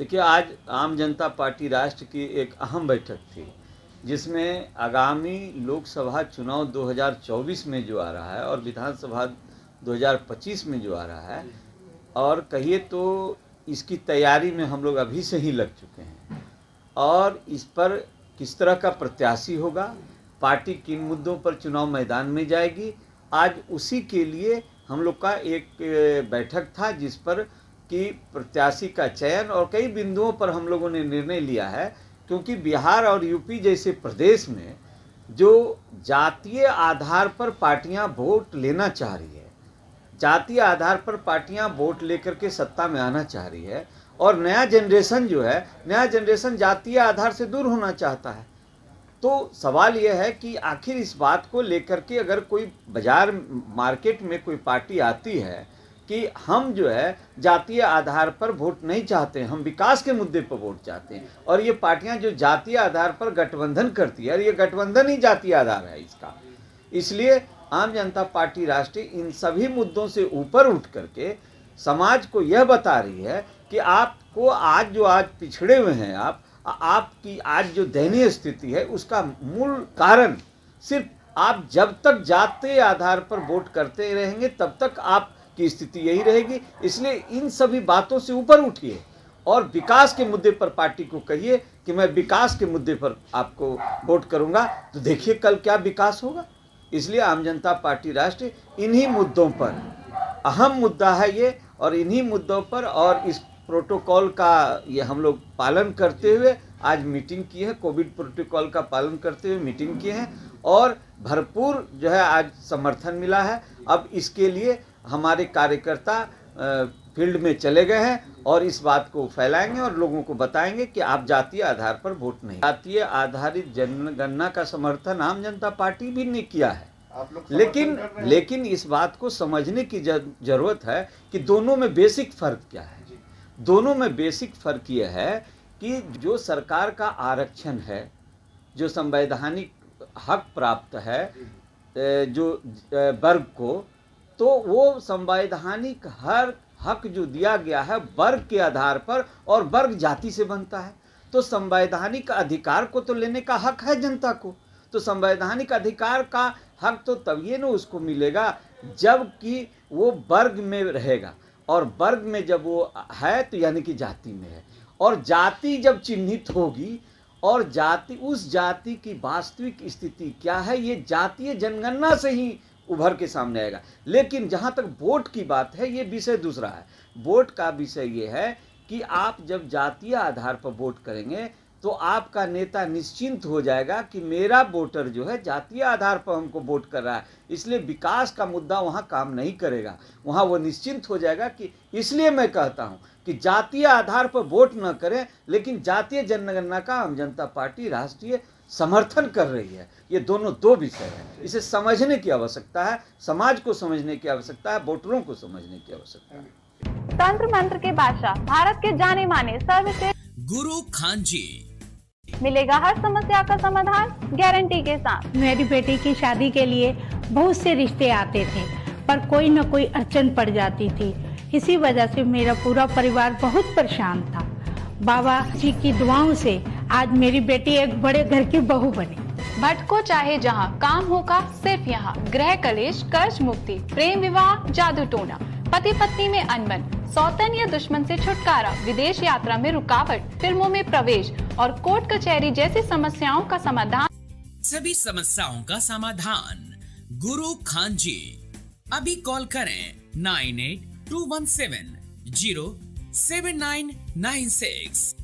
देखिए, आज आम जनता पार्टी राष्ट्र की एक अहम बैठक थी, जिसमें आगामी लोकसभा चुनाव 2024 में जो आ रहा है और विधानसभा 2025 में जो आ रहा है, और कहिए तो इसकी तैयारी में हम लोग अभी से ही लग चुके हैं। और इस पर किस तरह का प्रत्याशी होगा, पार्टी किन मुद्दों पर चुनाव मैदान में जाएगी, आज उसी के लिए हम लोग का एक बैठक था, जिस पर कि प्रत्याशी का चयन और कई बिंदुओं पर हम लोगों ने निर्णय लिया है। क्योंकि बिहार और यूपी जैसे प्रदेश में जो जातीय आधार पर पार्टियां वोट लेना चाह रही है, जातीय आधार पर पार्टियां वोट लेकर के सत्ता में आना चाह रही है, और नया जनरेशन जो है, नया जनरेशन जातीय आधार से दूर होना चाहता है। तो सवाल यह है कि आखिर इस बात को लेकर के अगर कोई बाजार मार्केट में कोई पार्टी आती है कि हम जो है जातीय आधार पर वोट नहीं चाहते हैं, हम विकास के मुद्दे पर वोट चाहते हैं, और ये पार्टियां जो जातीय आधार पर गठबंधन करती है, और ये गठबंधन ही जातीय आधार है इसका। इसलिए आम जनता पार्टी राष्ट्रीय इन सभी मुद्दों से ऊपर उठ करके समाज को यह बता रही है कि आपको आज जो आज पिछड़े हुए हैं, आपकी आज जो दयनीय स्थिति है, उसका मूल कारण सिर्फ आप जब तक जातीय आधार पर वोट करते रहेंगे तब तक आपकी स्थिति यही रहेगी। इसलिए इन सभी बातों से ऊपर उठिए और विकास के मुद्दे पर पार्टी को कहिए कि मैं विकास के मुद्दे पर आपको वोट करूंगा, तो देखिए कल क्या विकास होगा। इसलिए आम जनता पार्टी राष्ट्र इन्हीं मुद्दों पर, अहम मुद्दा है ये, और इन्हीं मुद्दों पर और इस प्रोटोकॉल का ये हम लोग पालन करते हुए आज मीटिंग की है, कोविड प्रोटोकॉल का पालन करते हुए मीटिंग किए हैं, और भरपूर जो है आज समर्थन मिला है। अब इसके लिए हमारे कार्यकर्ता फील्ड में चले गए हैं और इस बात को फैलाएंगे और लोगों को बताएंगे कि आप जातीय आधार पर वोट नहीं। जातीय आधारित जनगणना का समर्थन आम जनता पार्टी भी ने किया है, लेकिन इस बात को समझने की जरूरत है कि दोनों में बेसिक फर्क क्या है। दोनों में बेसिक फर्क यह है कि जो सरकार का आरक्षण है, जो संवैधानिक हक प्राप्त है जो वर्ग को, तो वो संवैधानिक हर हक जो दिया गया है वर्ग के आधार पर, और वर्ग जाति से बनता है। तो संवैधानिक अधिकार को तो लेने का हक है जनता को, तो संवैधानिक अधिकार का हक तो तभी न उसको मिलेगा जबकि वो वर्ग में रहेगा, और वर्ग में जब वो है तो यानी कि जाति में है, और जाति जब चिन्हित होगी और जाति, उस जाति की वास्तविक स्थिति क्या है, ये जातीय जनगणना से ही उभर के सामने आएगा। लेकिन जहाँ तक वोट की बात है, ये विषय दूसरा है। वोट का विषय ये है कि आप जब जातीय आधार पर वोट करेंगे तो आपका नेता निश्चिंत हो जाएगा कि मेरा वोटर जो है जातीय आधार पर हमको वोट कर रहा है, इसलिए विकास का मुद्दा वहाँ काम नहीं करेगा, वहाँ वो निश्चिंत हो जाएगा। कि इसलिए मैं कहता हूँ कि जातीय आधार पर वोट न करें, लेकिन जातीय जनगणना का आम जनता पार्टी राष्ट्रीय समर्थन कर रही है। ये दोनों दो विषय हैं, इसे समझने की आवश्यकता है, समाज को समझने की आवश्यकता है, वोटरों को समझने की आवश्यकता है। तंत्र मंत्र के बादशाह, भारत के जाने माने सर्वश्रेष्ठ गुरु खान जी, मिलेगा हर समस्या का समाधान गारंटी के साथ। मेरी बेटी की शादी के लिए बहुत से रिश्ते आते थे, पर कोई न कोई अड़चन पड़ जाती थी। इसी वजह से मेरा पूरा परिवार बहुत परेशान था। बाबा जी की दुआओं से आज मेरी बेटी एक बड़े घर की बहू बनी। भटको चाहे जहां, काम होगा सिर्फ यहाँ। गृह कलेश, कर्ज मुक्ति, प्रेम विवाह, जादू टोना, पति पत्नी में अनबन, सौतन या दुश्मन से छुटकारा, विदेश यात्रा में रुकावट, फिल्मों में प्रवेश और कोर्ट कचहरी जैसी समस्याओं का समाधान। सभी समस्याओं का समाधान गुरु खान जी। अभी कॉल करें 9821707996।